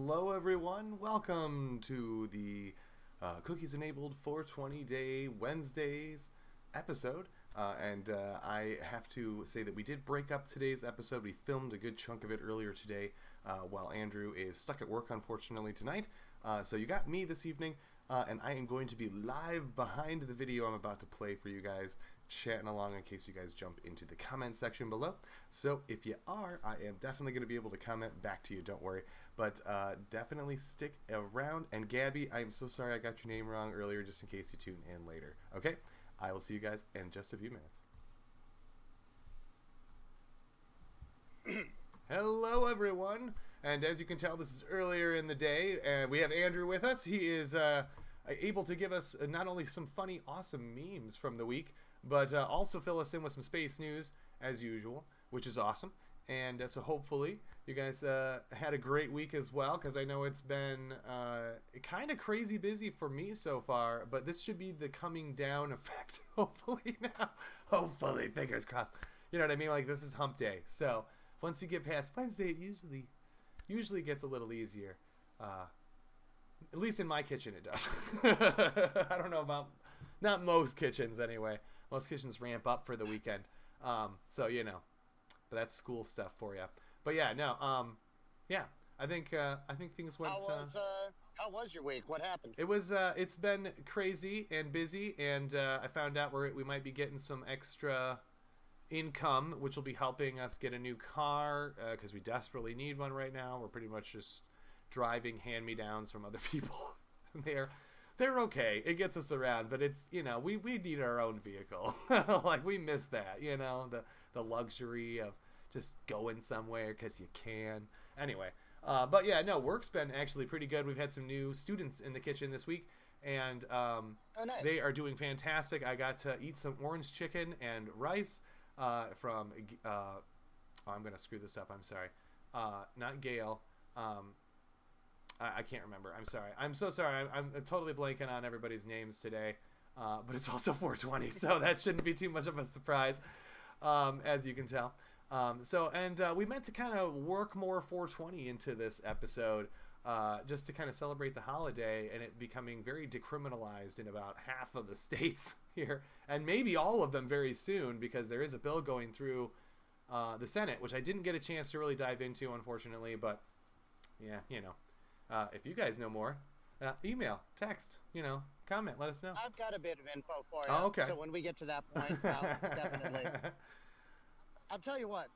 Hello everyone, welcome to the Cookies Enabled 420 Day Wednesdays episode. I have to say that we did break up today's episode. We filmed a good chunk of it earlier today while Andrew is stuck at work, unfortunately, tonight. So you got me this evening, and I am going to be live behind the video I'm about to play for you guys, chatting along in case you guys jump into the comment section below. So if you are, I am definitely going to be able to comment back to you, don't worry. But definitely stick around. And Gabby, I'm so sorry I got your name wrong earlier, just in case you tune in later. Okay? I will see you guys in just a few minutes. Hello everyone, and as you can tell, this is earlier in the day, and we have Andrew with us. He is able to give us not only some funny, awesome memes from the week, but also fill us in with some space news, as usual, which is awesome. And so hopefully you guys had a great week as well, because I know it's been kind of crazy busy for me so far, but this should be the coming down effect, hopefully now. Hopefully, fingers crossed. You know what I mean? Like, this is hump day, so once you get past Wednesday, it usually gets a little easier. At least in my kitchen it does. I don't know about, not most kitchens anyway. Most kitchens ramp up for the weekend. So, you know, but that's school stuff for you. But yeah, no, yeah, I think things went. How was your week? What happened? It was, it's been crazy and busy, and I found out we might be getting some extra income, which will be helping us get a new car, because we desperately need one right now. We're pretty much just driving hand-me-downs from other people. They're okay. It gets us around, but it's, you know, we need our own vehicle. Like, we miss that, you know, the luxury of just going somewhere because you can. Anyway, but yeah, no, work's been actually pretty good. We've had some new students in the kitchen this week, and nice. They are doing fantastic. I got to eat some orange chicken and rice from, I'm going to screw this up, I'm sorry. Not Gail. I can't remember. I'm sorry. I'm so sorry. I'm totally blanking on everybody's names today. But it's also 420, so that shouldn't be too much of a surprise, as you can tell. We meant to kind of work more 420 into this episode, just to kind of celebrate the holiday and it becoming very decriminalized in about half of the states here, and maybe all of them very soon, because there is a bill going through the Senate, which I didn't get a chance to really dive into, unfortunately. But yeah, you know, if you guys know more, email, text, you know, comment, let us know. I've got a bit of info for you. Oh, okay. So when we get to that point, definitely. I'll tell you what.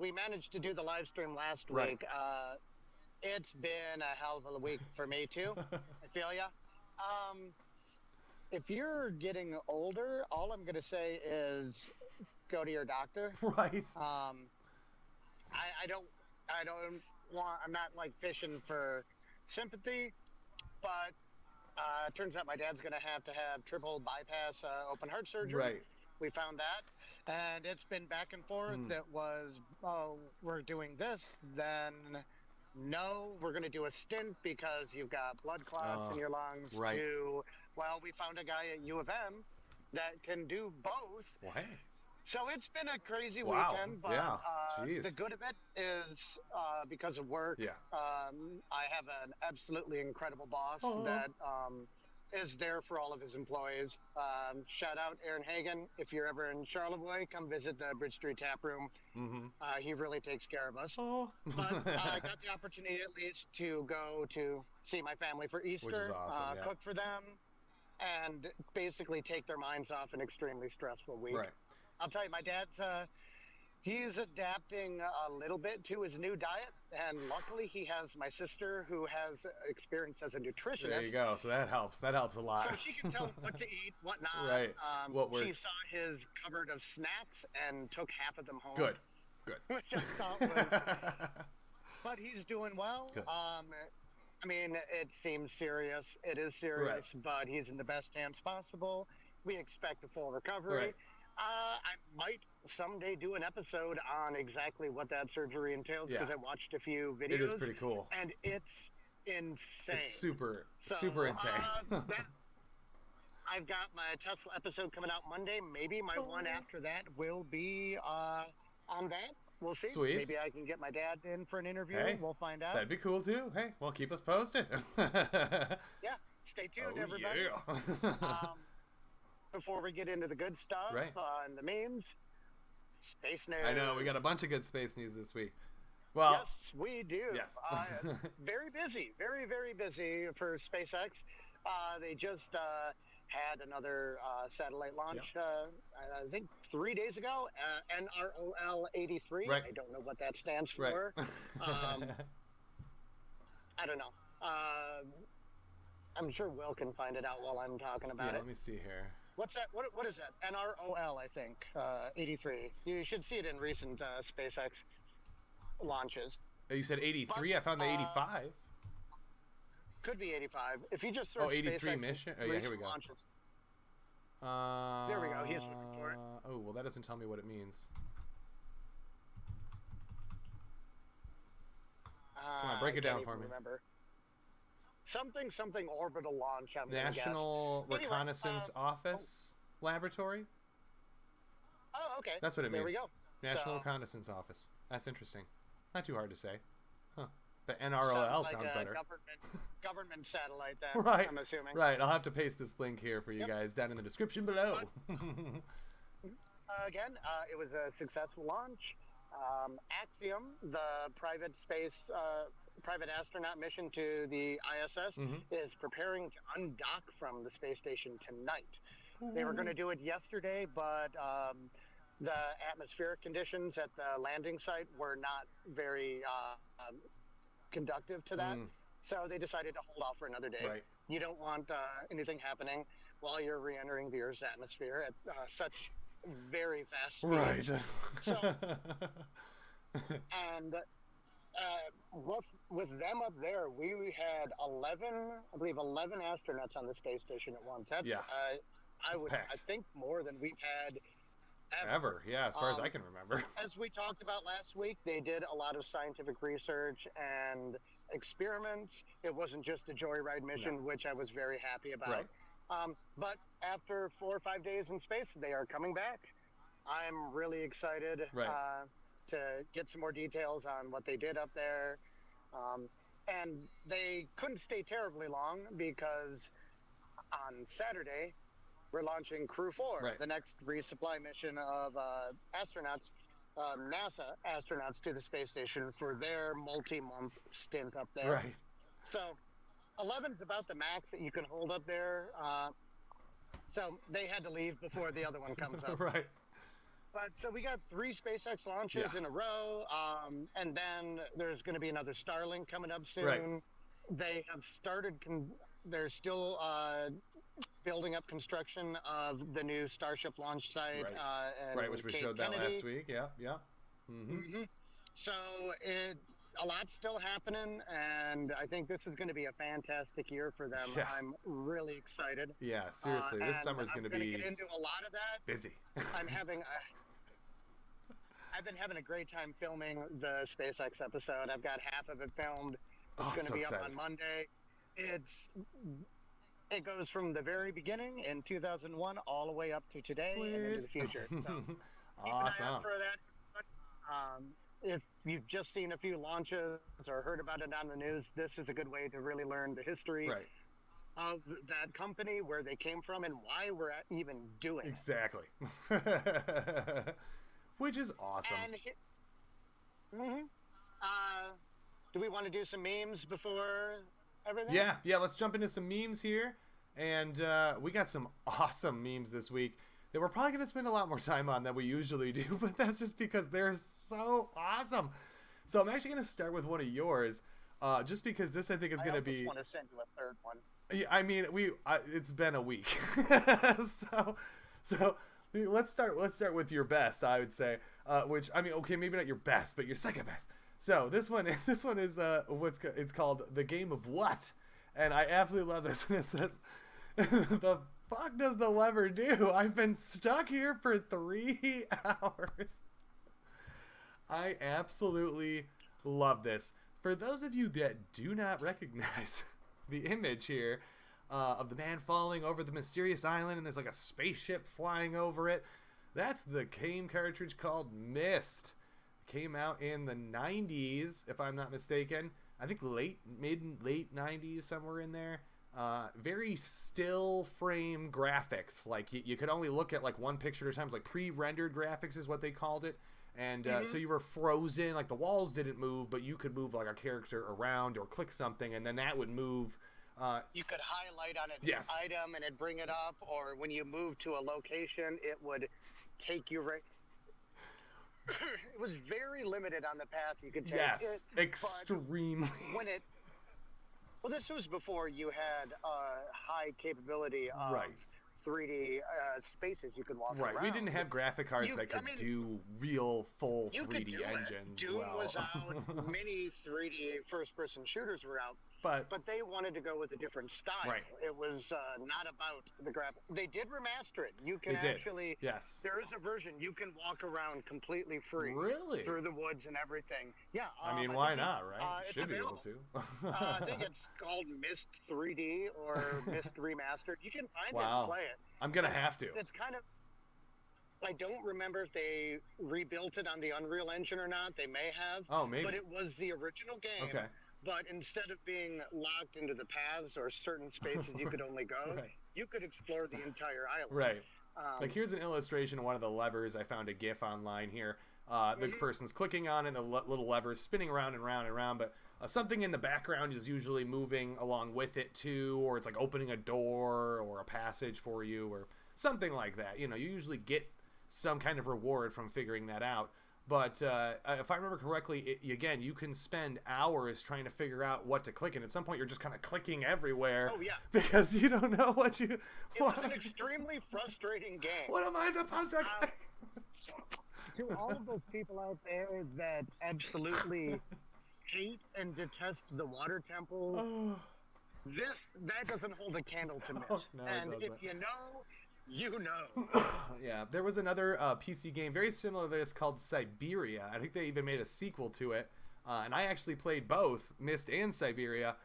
We managed to do the live stream last week. It's been a hell of a week for me too. I feel ya. If you're getting older, all I'm gonna say is go to your doctor. Right. I don't want. I'm not like fishing for sympathy, but it turns out my dad's gonna have to have triple bypass open heart surgery. Right. We found that, and it's been back and forth. That was, oh, we're doing this, then no, we're going to do a stint because you've got blood clots in your lungs. Right. Well, we found a guy at U of M that can do both. Well, hey. So it's been a crazy Wow. weekend, but Yeah. the good of it is because of work. Yeah. I have an absolutely incredible boss that is there for all of his employees. Shout out Aaron Hagan. If you're ever in Charlevoix, come visit the Bridge Street Tap Room. He really takes care of us. But I got the opportunity at least to go to see my family for Easter, which is awesome, yeah. cook for them, and basically take their minds off an extremely stressful week. Right. I'll tell you, my dad's he's adapting a little bit to his new diet, and luckily he has my sister who has experience as a nutritionist. There you go. So that helps. That helps a lot. So she can tell him what to eat, what not. Right. What works. She saw his cupboard of snacks and took half of them home. Good. Which I thought was... But he's doing well. Good. I mean, it seems serious. It is serious, but he's in the best hands possible. We expect a full recovery. Right. I might someday do an episode on exactly what that surgery entails, because I watched a few videos. It is pretty cool. And it's insane. It's super insane. I've got my Tesla episode coming out Monday. Maybe my one after that will be on that. We'll see. Sweet. Maybe I can get my dad in for an interview. Hey, we'll find out. That'd be cool too. Hey, well, keep us posted. Yeah, stay tuned, everybody. Yeah. Before we get into the good stuff and the memes, space news. I know, we got a bunch of good space news this week. Well, yes, we do. Yes. Very busy. Very, very busy for SpaceX. They just had another satellite launch, I think 3 days ago, NROL-83. Right. I don't know what that stands for. Right. I don't know. I'm sure Will can find it out while I'm talking about it. Let me see here. What's that? What is that? NROL, I think. 83. You should see it in recent SpaceX launches. Oh, you said 83? I found the 85. Could be 85. If you just search 83 SpaceX mission? Oh, yeah, here we go. Launches. There we go. He's looking for it. Oh, well, that doesn't tell me what it means. Come on, break it down for me. Remember. Something orbital launch. National Reconnaissance Office Laboratory? Oh, okay. That's what it means. There we go. National Reconnaissance Office. That's interesting. Not too hard to say. Huh. But NROL sounds better. Government satellite, right. I'm assuming. Right. I'll have to paste this link here for you guys down in the description below. Again, it was a successful launch. Axiom, the private astronaut mission to the ISS, is preparing to undock from the space station tonight. They were going to do it yesterday, but the atmospheric conditions at the landing site were not very conductive to that. So they decided to hold off for another day. Right. You don't want anything happening while you're re-entering the Earth's atmosphere at such very fast speeds. Right. So, and with them up there, we had 11 astronauts on the space station at once. That's I think more than we've had ever. Yeah, as far as I can remember. As we talked about last week, they did a lot of scientific research and experiments. It wasn't just a joyride mission, which I was very happy about. Right. But after 4 or 5 days in space, they are coming back. I'm really excited to get some more details on what they did up there. And they couldn't stay terribly long because on Saturday, we're launching Crew 4, the next resupply mission of astronauts, NASA astronauts to the space station for their multi-month stint up there. Right. So 11's about the max that you can hold up there. So they had to leave before the other one comes up. Right. But so we got 3 SpaceX launches in a row, and then there's going to be another Starlink coming up soon. Right. They have started. They're still building up construction of the new Starship launch site. Which we showed that last week. Yeah. So a lot's still happening, and I think this is going to be a fantastic year for them. Yeah. I'm really excited. Yeah, seriously, this summer's going to be get into a lot of that. Busy. I've been having a great time filming the SpaceX episode. I've got half of it filmed. It's going to be up on Monday. It goes from the very beginning in 2001 all the way up to today and into the future. So awesome. Keep an eye out for that. If you've just seen a few launches or heard about it on the news, this is a good way to really learn the history of that company, where they came from, and why we're even doing it. Exactly. Which is awesome. And, do we want to do some memes before everything? Yeah, let's jump into some memes here. And we got some awesome memes this week that we're probably going to spend a lot more time on than we usually do, but that's just because they're so awesome. So I'm actually going to start with one of yours, just because this I think is going to be... I just want to send you a third one. Yeah, I mean, it's been a week. so let's start with your best, I would say, which, I mean, okay, maybe not your best, but your second best. So this one is it's called The Game of What? And I absolutely love this. And it says, the fuck does the lever do? I've been stuck here for 3 hours. I absolutely love this. For those of you that do not recognize the image here of the man falling over the mysterious island and there's like a spaceship flying over it, that's the game cartridge called Myst. Came out in the 90s, if I'm not mistaken. I think late 90s, somewhere in there. Very still frame graphics. Like you could only look at like one picture at a time. Like pre-rendered graphics is what they called it. And so you were frozen. Like the walls didn't move, but you could move like a character around or click something, and then that would move. You could highlight on an item and it'd bring it up, or when you move to a location, it would take you right. It was very limited on the path you could take. Yes, extremely. Well, this was before you had high capability of 3D spaces you could walk around. Right, we didn't have graphic cards that could do real full 3D engines. Doom was out, many 3D first-person shooters were out, but they wanted to go with a different style. Right. It was not about the graphic. They did remaster it. You can yes. There is a version you can walk around completely free. Really? Through the woods and everything. Yeah. I mean, why not, right? Should be able to. I think it's called Myst 3D or Myst Remastered. You can find it and play it. I'm gonna have to. It's kind of. I don't remember if they rebuilt it on the Unreal Engine or not. They may have. Oh, maybe. But it was the original game. Okay. But instead of being locked into the paths or certain spaces you could only go, you could explore the entire island. Right. Like here's an illustration of one of the levers. I found a GIF online here. The person's clicking on it, and the little lever's spinning around and around and around, but something in the background is usually moving along with it too, or it's like opening a door or a passage for you or something like that. You know, you usually get some kind of reward from figuring that out. But if I remember correctly, again, you can spend hours trying to figure out what to click, and at some point you're just kind of clicking everywhere. Oh, yeah. Because you don't know what you... It was an extremely frustrating game. What am I supposed to click? To all of those people out there that absolutely hate and detest the water temple, that doesn't hold a candle to Myst. No, and if you know... You know. Yeah, there was another PC game very similar to this called Siberia. I think they even made a sequel to it. And I actually played both, Myst and Siberia.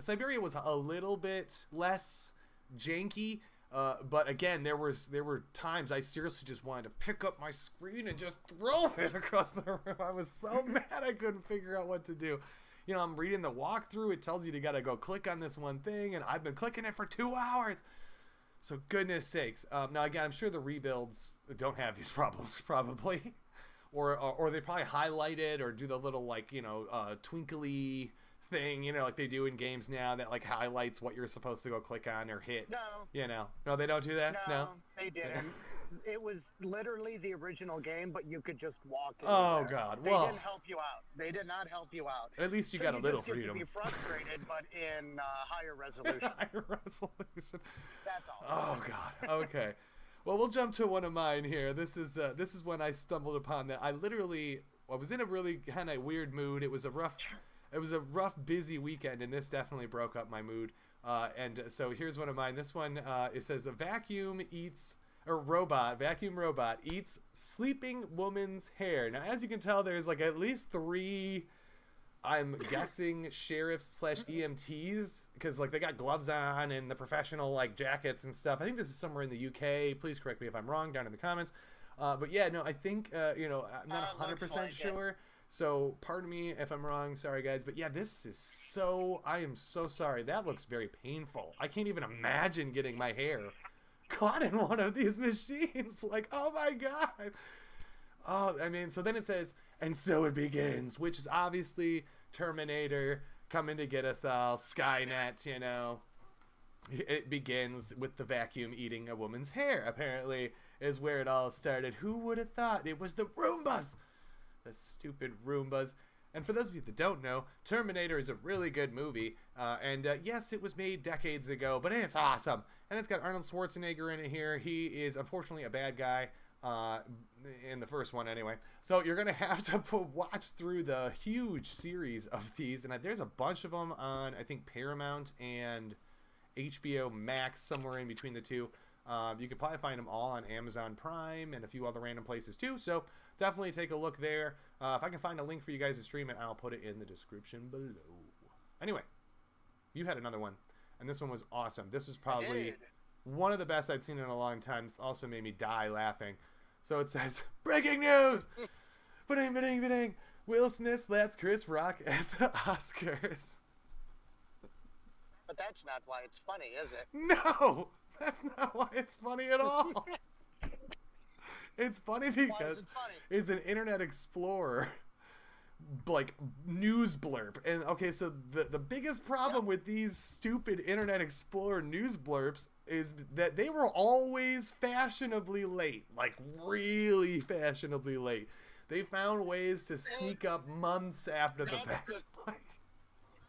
Siberia was a little bit less janky. But again, there were times I seriously just wanted to pick up my screen and just throw it across the room. I was so mad I couldn't figure out what to do. You know, I'm reading the walkthrough. It tells you gotta go click on this one thing, and I've been clicking it for 2 hours. So goodness sakes. Now again, I'm sure the rebuilds don't have these problems probably, or they probably highlight it or do the little like twinkly thing like they do in games now that like highlights what you're supposed to go click on or hit. No, they don't do that. No, they didn't. It was literally the original game, but you could just walk in. Oh God! They didn't help you out. They did not help you out. At least you got a little freedom. You be frustrated, but in higher resolution. Higher resolution. That's all. Oh God. Okay. Well, we'll jump to one of mine here. This is when I stumbled upon that. I was in a really kind of weird mood. It was a rough, busy weekend, and this definitely broke up my mood. And so here's one of mine. This one it says a vacuum robot eats sleeping woman's hair. Now, as you can tell, there's like at least 3, I'm guessing, sheriffs / EMTs, because like they got gloves on and the professional like jackets and stuff. I think this is somewhere in the UK. Please correct me if I'm wrong down in the comments. But yeah, no, I think I'm not 100% sure. So pardon me if I'm wrong. Sorry guys, but yeah, I am so sorry. That looks very painful. I can't even imagine getting my hair caught in one of these machines. Like, oh my God. Oh, I mean, so then it says, and so it begins, which is obviously Terminator coming to get us all, Skynet, It begins with the vacuum eating a woman's hair, apparently, is where it all started. Who would have thought? It was the Roombas. The stupid Roombas. And for those of you that don't know, Terminator is a really good movie. Yes, it was made decades ago, but it's awesome. And it's got Arnold Schwarzenegger in it here. He is, unfortunately, a bad guy. In the first one anyway. So you're going to have to watch through the huge series of these. And there's a bunch of them on, I think, Paramount and HBO Max, somewhere in between the two. You could probably find them all on Amazon Prime and a few other random places too. So definitely take a look there. If I can find a link for you guys to stream it, I'll put it in the description below. Anyway, you had another one. And this one was awesome. This was probably one of the best I'd seen in a long time. This also made me die laughing. So it says, breaking news! Ba-ding, ba-ding, ba-ding. Will Smith slaps Chris Rock at the Oscars. But that's not why it's funny, is it? No, that's not why it's funny at all. It's funny because it's an Internet Explorer, like, news blurb. And, okay, so the biggest problem with these stupid Internet Explorer news blurbs is that they were always fashionably late. Like, really fashionably late. They found ways to sneak up months after the fact.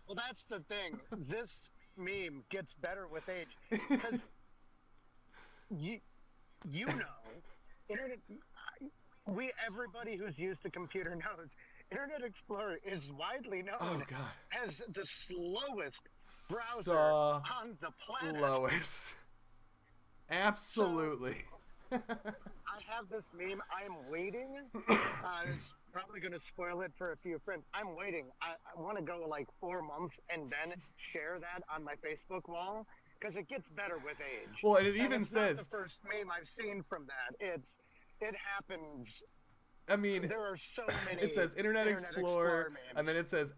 Well, that's the thing. This meme gets better with age. Because you know, everybody who's used a computer knows Internet Explorer is widely known as the slowest browser on the planet. Lowest. Absolutely. So, I have this meme. I'm waiting. It's probably going to spoil it for a few friends. I'm waiting. I want to go like 4 months and then share that on my Facebook wall because it gets better with age. Well, and it even says not the first meme I've seen from that. It happens. I mean, there are so many. It says Internet Explorer and then it says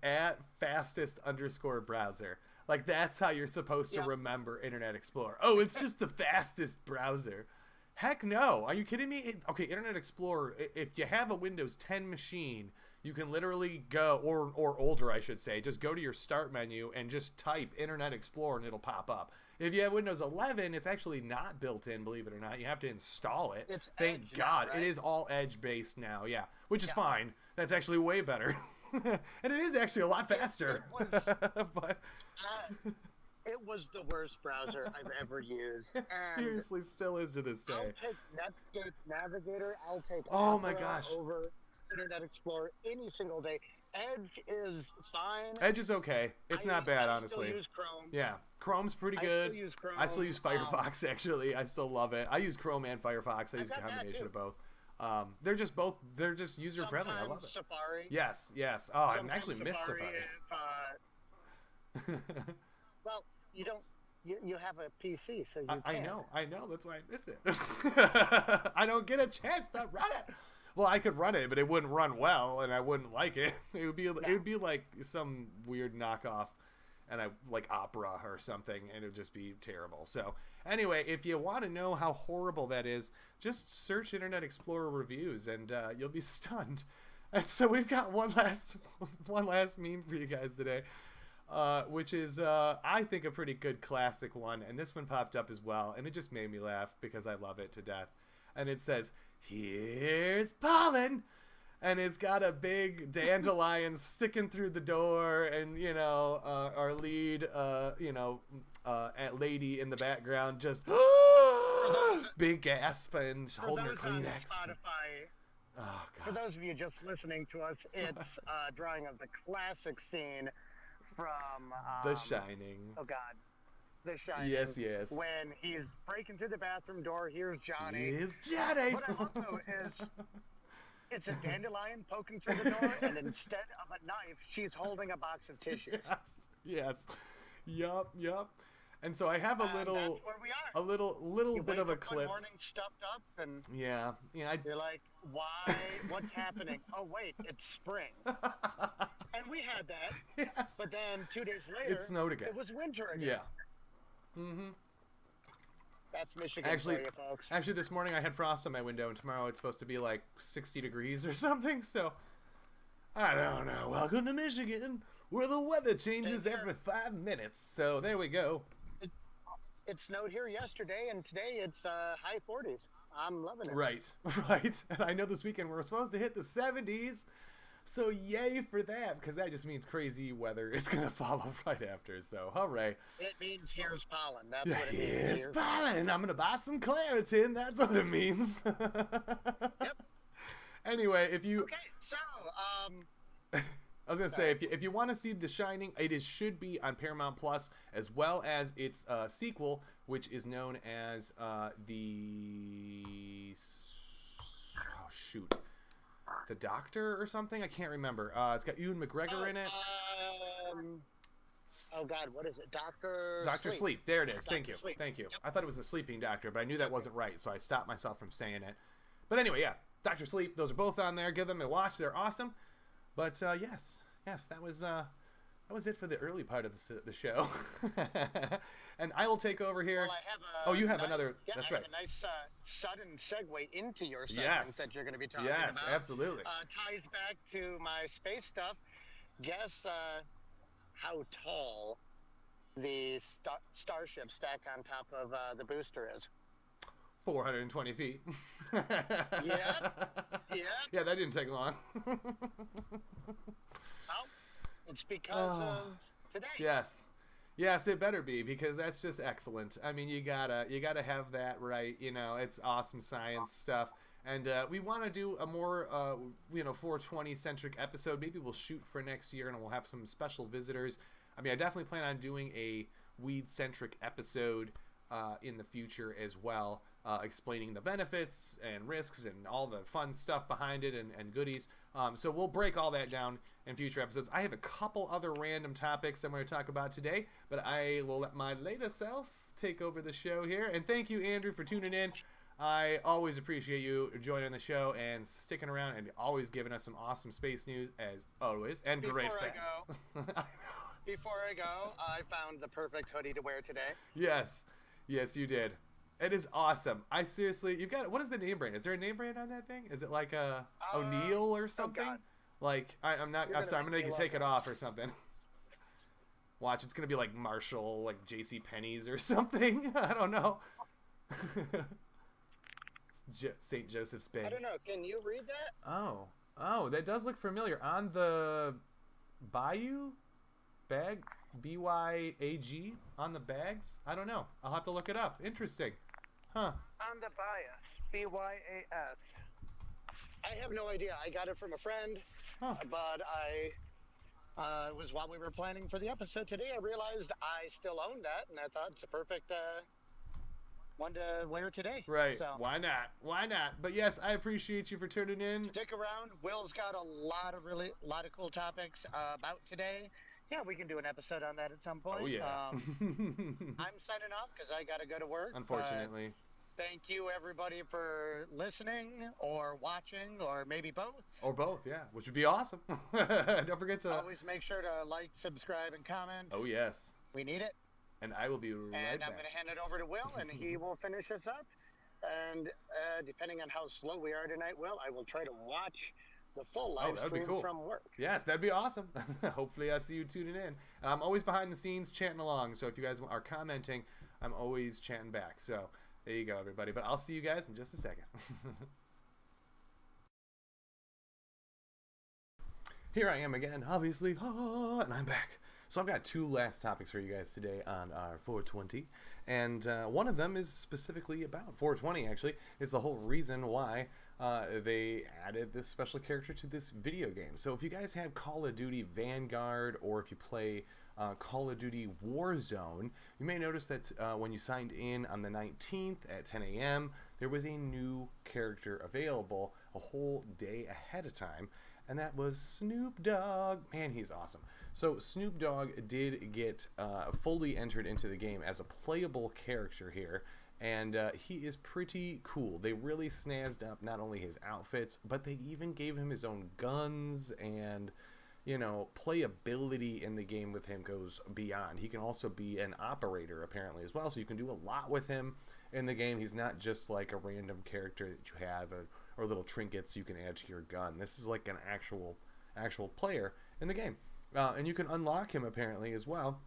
@fastest_browser. Like, that's how you're supposed to remember Internet Explorer. Oh, it's just the fastest browser. Heck no. Are you kidding me? Okay, Internet Explorer, if you have a Windows 10 machine, you can literally go, or older I should say, just go to your start menu and just type Internet Explorer and it'll pop up. If you have Windows 11, it's actually not built in, believe it or not. You have to install it. Thank God. Now, right? It is all Edge-based now, which is fine. That's actually way better. And it is actually a lot faster. It was the worst browser I've ever used. It seriously still is to this day. I'll take Netscape Navigator. I'll take my gosh over Internet Explorer any single day. Edge is fine. Edge is okay. It's not bad, honestly. I still use Chrome. Yeah, Chrome's pretty good. I still use Chrome. I still use Firefox, actually. I still love it. I use Chrome and Firefox. I use a combination of both. They're just user friendly. I love it. Safari. Yes. Oh, I actually miss Safari. Well, you don't. You have a PC, so you can. I know. That's why I miss it. I don't get a chance to run it. Well, I could run it, but it wouldn't run well, and I wouldn't like it. It would be like some weird knockoff, and like Opera or something, and it would just be terrible. So anyway, if you want to know how horrible that is, just search Internet Explorer reviews, and you'll be stunned. And so we've got one last meme for you guys today. Which is, I think, a pretty good classic one. And this one popped up as well. And it just made me laugh because I love it to death. And it says, "Here's pollen." And it's got a big dandelion sticking through the door. And, our lead, lady in the background just big gasp and holding her Kleenex. Oh, God. For those of you just listening to us, it's a drawing of the classic scene from The Shining. Oh God, The Shining. Yes. When he's breaking through the bathroom door, here's Johnny. Here's Johnny. What I love though is it's a dandelion poking through the door, and instead of a knife, she's holding a box of tissues. Yes. Yup. And so I have a little, that's where we are. a little bit of a clip. One morning, stuffed up, and yeah. You're like, why? What's happening? Oh wait, it's spring. And we had that. Yes. But then 2 days later, it snowed again. It was winter again. Yeah. Mm-hmm. That's Michigan for you, folks. Actually, this morning I had frost on my window, and tomorrow it's supposed to be like 60 degrees or something. So I don't know. Welcome to Michigan, where the weather changes every 5 minutes. So there we go. It snowed here yesterday, and today it's high 40s. I'm loving it. Right. And I know this weekend we're supposed to hit the 70s. So yay for that, because that just means crazy weather is going to follow right after. So hooray. It means here's pollen. That's what it means. Here's pollen. I'm going to buy some Claritin. That's what it means. Yep. Anyway, if you... Okay, so... I was going to say, if you want to see The Shining, it should be on Paramount Plus, as well as its sequel, which is known as the Doctor or something? I can't remember. It's got Ewan McGregor in it. Oh, God, what is it? Dr. Sleep. There it is. Thank you. Yep. I thought it was The Sleeping Doctor, but I knew that wasn't right, so I stopped myself from saying it. But anyway, yeah. Dr. Sleep. Those are both on there. Give them a watch. They're awesome. But yes, that was it for the early part of the show. And I will take over here. Well, you have another. Yeah, that's I right. have a nice sudden segue into your segment that you're going to be talking about. Yes, absolutely. Ties back to my space stuff. Guess how tall the starship stacked on top of the booster is? 420 feet. Yeah. Yeah, that didn't take long. Well, it's because of today. Yes, it better be, because that's just excellent. I mean, you gotta have that right. It's awesome science stuff. And we want to do a more 420 centric episode. Maybe we'll shoot for next year, and we'll have some special visitors. I mean, I definitely plan on doing a weed centric episode in the future as well, explaining the benefits and risks and all the fun stuff behind it and goodies. So we'll break all that down in future episodes. I have a couple other random topics I'm going to talk about today, but I will let my later self take over the show here. And thank you, Andrew, for tuning in. I always appreciate you joining the show and sticking around and always giving us some awesome space news, as always, and great facts. Before I go, I found the perfect hoodie to wear today. Yes, you did. It is awesome. I seriously, you got it. What is the name brand? Is there a name brand on that thing? Is it like a O'Neill or something? God. Like I'm sorry. I'm gonna take it off or something. Watch, it's gonna be like Marshall, like J.C. Penney's or something. I don't know. St. Joseph's Bay. I don't know. Can you read that? Oh, that does look familiar. On the Bayou bag, BYAG on the bags. I don't know. I'll have to look it up. Interesting. Huh. On the bias, BYAS. I have no idea. I got it from a friend, but was while we were planning for the episode today, I realized I still own that, and I thought it's a perfect one to wear today. Right. So, why not? But yes, I appreciate you for tuning in. Stick around. Will's got a lot of cool topics about today. Yeah, we can do an episode on that at some point. Oh yeah. I'm signing off because I got to go to work. Unfortunately. Thank you, everybody, for listening or watching, or maybe both. Or both, yeah, which would be awesome. Don't forget to always make sure to like, subscribe, and comment. Oh yes. We need it. And I will be right back. And I'm going to hand it over to Will, and he will finish us up. And depending on how slow we are tonight, Will, I will try to watch the full live stream from work. Yes, that'd be awesome. Hopefully I see you tuning in. And I'm always behind the scenes chatting along, so if you guys are commenting, I'm always chatting back. So there you go, everybody. But I'll see you guys in just a second. Here I am again, obviously, and I'm back. So I've got two last topics for you guys today on our 420, and one of them is specifically about 420, actually. It's the whole reason why they added this special character to this video game. So if you guys have Call of Duty Vanguard, or if you play Call of Duty Warzone, you may notice that when you signed in on the 19th at 10 a.m., there was a new character available a whole day ahead of time, and that was Snoop Dogg. Man, he's awesome. So Snoop Dogg did get fully entered into the game as a playable character here, and he is pretty cool. They really snazzed up not only his outfits, but they even gave him his own guns, and playability in the game with him goes beyond. He can also be an operator apparently as well, so you can do a lot with him in the game. He's not just like a random character that you have or little trinkets you can add to your gun. This is like an actual player in the game. And you can unlock him apparently as well.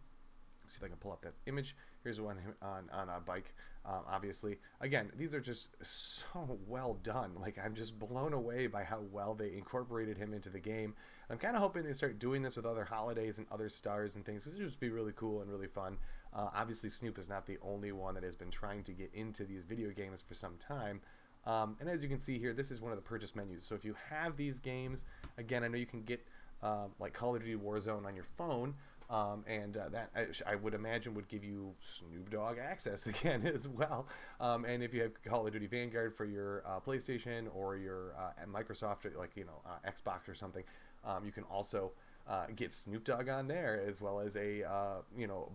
Let's see if I can pull up that image. Here's one on a bike. Obviously, again, these are just so well done. Like, I'm just blown away by how well they incorporated him into the game. I'm kind of hoping they start doing this with other holidays and other stars and things. This would just be really cool and really fun. Obviously, Snoop is not the only one that has been trying to get into these video games for some time. And as you can see here, this is one of the purchase menus. So if you have these games, again, I know you can get like Call of Duty Warzone on your phone, and that I would imagine would give you Snoop Dogg access again as well. And if you have Call of Duty Vanguard for your PlayStation or your Microsoft, like Xbox or something, you can also Get Snoop Dogg on there, as well as a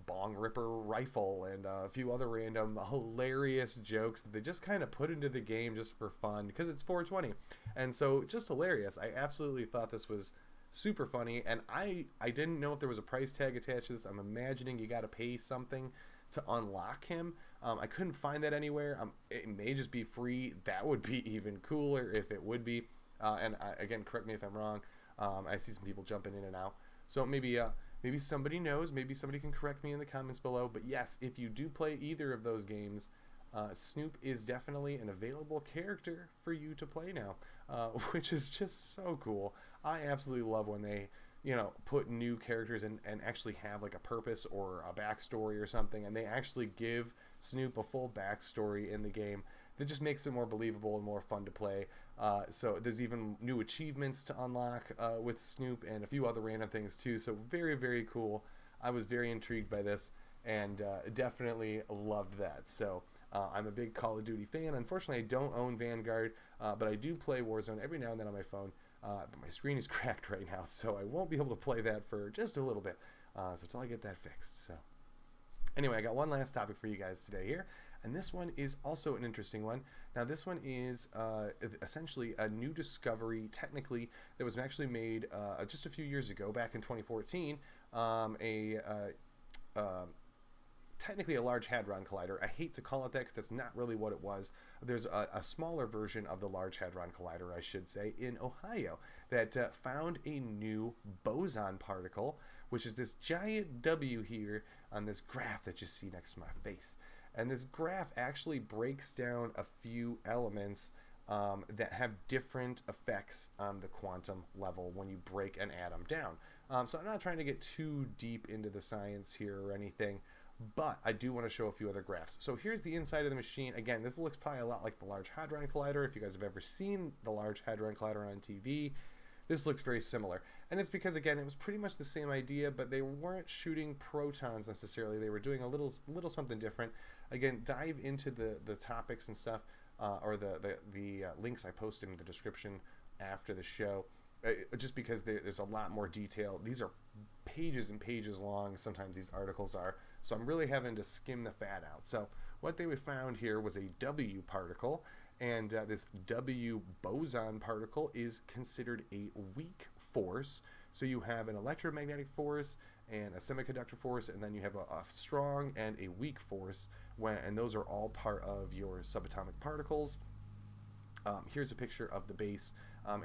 bong ripper rifle and a few other random hilarious jokes that they just kind of put into the game just for fun because it's 420, and so just hilarious. I absolutely thought this was super funny, and I didn't know if there was a price tag attached to this. I'm imagining you got to pay something to unlock him. I couldn't find that anywhere. It may just be free. That would be even cooler if it would be. Again, correct me if I'm wrong. I see some people jumping in and out. So maybe somebody knows. Maybe somebody can correct me in the comments below. But yes, if you do play either of those games, Snoop is definitely an available character for you to play now, which is just so cool. I absolutely love when they put new characters and actually have like a purpose or a backstory or something, and they actually give Snoop a full backstory in the game that just makes it more believable and more fun to play. So there's even new achievements to unlock with Snoop and a few other random things too. So very, very cool. I was very intrigued by this and definitely loved that. So I'm a big Call of Duty fan. Unfortunately, I don't own Vanguard, but I do play Warzone every now and then on my phone. But my screen is cracked right now, so I won't be able to play that for just a little bit. So until I get that fixed. So anyway, I got one last topic for you guys today here. And this one is also an interesting one. Now, this one is essentially a new discovery, technically, that was actually made just a few years ago, back in 2014. Technically a Large Hadron Collider. I hate to call it that because that's not really what it was. There's a smaller version of the Large Hadron Collider, I should say, in Ohio that found a new boson particle, which is this giant W here on this graph that you see next to my face. And this graph actually breaks down a few elements that have different effects on the quantum level when you break an atom down. So I'm not trying to get too deep into the science here or anything, but I do want to show a few other graphs. So here's the inside of the machine. Again, this looks probably a lot like the Large Hadron Collider. If you guys have ever seen the Large Hadron Collider on TV, this looks very similar. And it's because, again, it was pretty much the same idea, but they weren't shooting protons necessarily. They were doing a little something different. Again, dive into the topics and stuff, or the links I posted in the description after the show, just because there's a lot more detail. These are pages and pages long, sometimes these articles are, so I'm really having to skim the fat out. So what they found here was a W particle, and this W boson particle is considered a weak force. So you have an electromagnetic force and a semiconductor force, and then you have a strong and a weak force, and those are all part of your subatomic particles. Here's a picture of the base.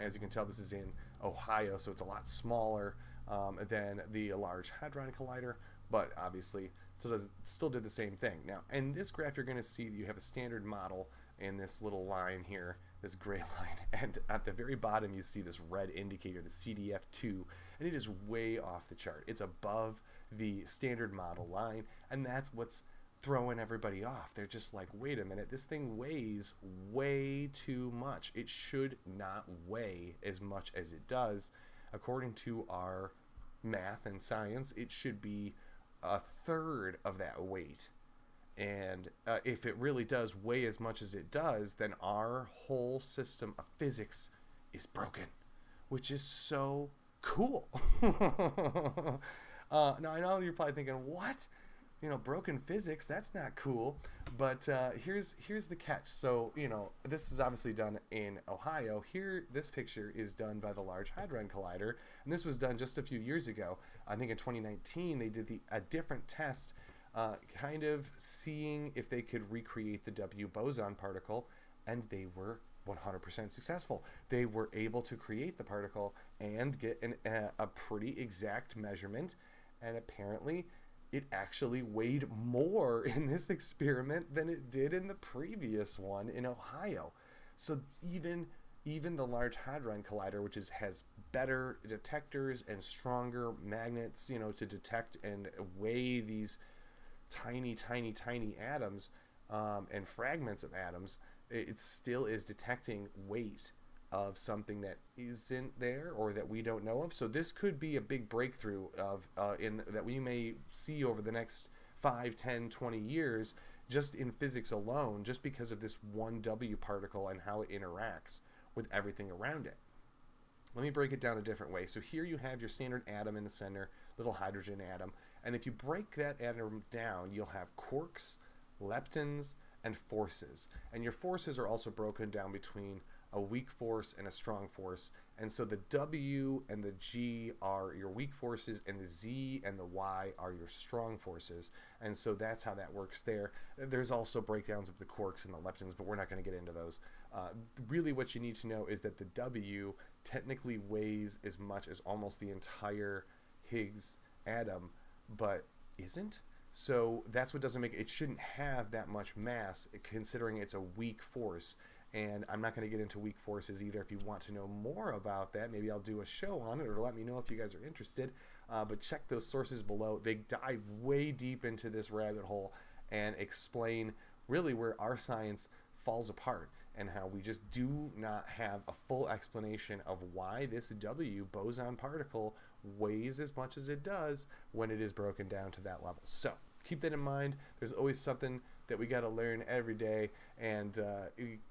As you can tell, this is in Ohio, so it's a lot smaller than the Large Hadron Collider, but obviously still did the same thing. Now, in this graph, you're going to see that you have a standard model in this little line here, this gray line, and at the very bottom you see this red indicator, the CDF2, and it is way off the chart. It's above the standard model line, and that's what's throwing everybody off. They're just like, wait a minute, this thing weighs way too much. It should not weigh as much as it does. According to our math and science, it should be a third of that weight. And if it really does weigh as much as it does, then our whole system of physics is broken, which is so cool. Now, I know you're probably thinking, what? Broken physics, that's not cool. But here's the catch. So, this is obviously done in Ohio. Here, this picture is done by the Large Hadron Collider, and this was done just a few years ago. I think in 2019, they did a different test, kind of seeing if they could recreate the W boson particle, and they were 100% successful. They were able to create the particle and get a pretty exact measurement, and apparently it actually weighed more in this experiment than it did in the previous one in Ohio. So even the Large Hadron Collider, which has better detectors and stronger magnets, to detect and weigh these tiny atoms and fragments of atoms, it still is detecting weight of something that isn't there or that we don't know of. So this could be a big breakthrough that we may see over the next 5, 10, 20 years just in physics alone, just because of this one W particle and how it interacts with everything around it. Let me break it down a different way. So here you have your standard atom in the center, little hydrogen atom. And if you break that atom down, you'll have quarks, leptons, and forces. And your forces are also broken down between a weak force and a strong force. And so the W and the G are your weak forces, and the Z and the Y are your strong forces. And so that's how that works there. There's also breakdowns of the quarks and the leptons, but we're not going to get into those. Really what you need to know is that the W technically weighs as much as almost the entire Higgs atom, but isn't. So that's what doesn't make it shouldn't have that much mass, considering it's a weak force. And I'm not going to get into weak forces either. If you want to know more about that, maybe I'll do a show on it, or let me know if you guys are interested. But check those sources below. They dive way deep into this rabbit hole and explain really where our science falls apart, and how we just do not have a full explanation of why this W boson particle weighs as much as it does when it is broken down to that level. So keep that in mind. There's always something that we got to learn every day, and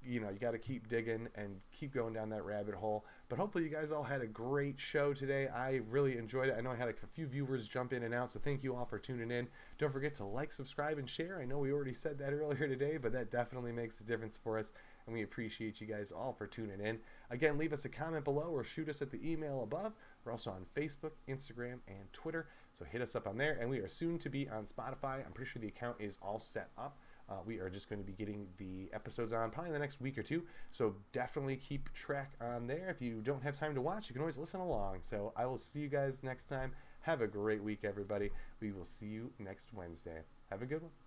you got to keep digging and keep going down that rabbit hole. But hopefully you guys all had a great show today. I really enjoyed it. I know I had a few viewers jump in and out, so thank you all for tuning in. Don't forget to like, subscribe, and share. I know we already said that earlier today, but that definitely makes a difference for us, and we appreciate you guys all for tuning in. Again, leave us a comment below or shoot us at the email above. We're also on Facebook, Instagram, and Twitter, so hit us up on there. And we are soon to be on Spotify. I'm pretty sure the account is all set up. We are just going to be getting the episodes on probably in the next week or two, so definitely keep track on there. If you don't have time to watch, you can always listen along. So I will see you guys next time. Have a great week, everybody. We will see you next Wednesday. Have a good one.